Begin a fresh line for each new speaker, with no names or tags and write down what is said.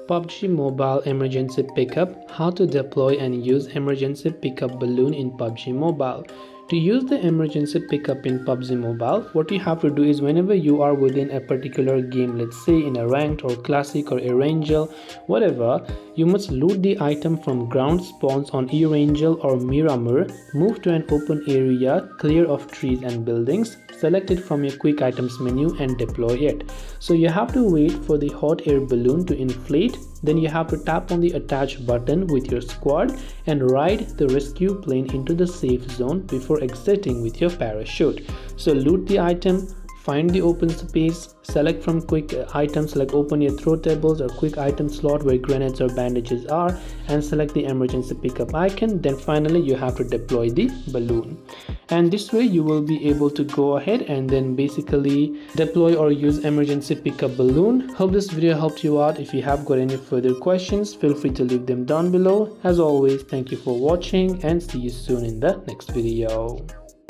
PUBG Mobile Emergency Pickup. How to deploy and use emergency pickup balloon in PUBG Mobile. To use the emergency pickup in PUBG Mobile, what you have to do is whenever you are within a particular game, let's say in a ranked or classic or Erangel, whatever, you must loot the item from ground spawns on Erangel or Miramar, move to an open area clear of trees and buildings, select it from your quick items menu and deploy it. So you have to wait for the hot air balloon to inflate, then you have to tap on the attach button with your squad and ride the rescue plane into the safe zone before exiting with your parachute. So loot the item, find the open space, select from quick items like open your throw tables or quick item slot where grenades or bandages are, and select the emergency pickup icon. Then finally you have to deploy the balloon, and this way you will be able to go ahead and then basically deploy or use emergency pickup balloon. Hope this video helped you out. If you have got any further questions, feel free to leave them down below. As always, thank you for watching and see you soon in the next video.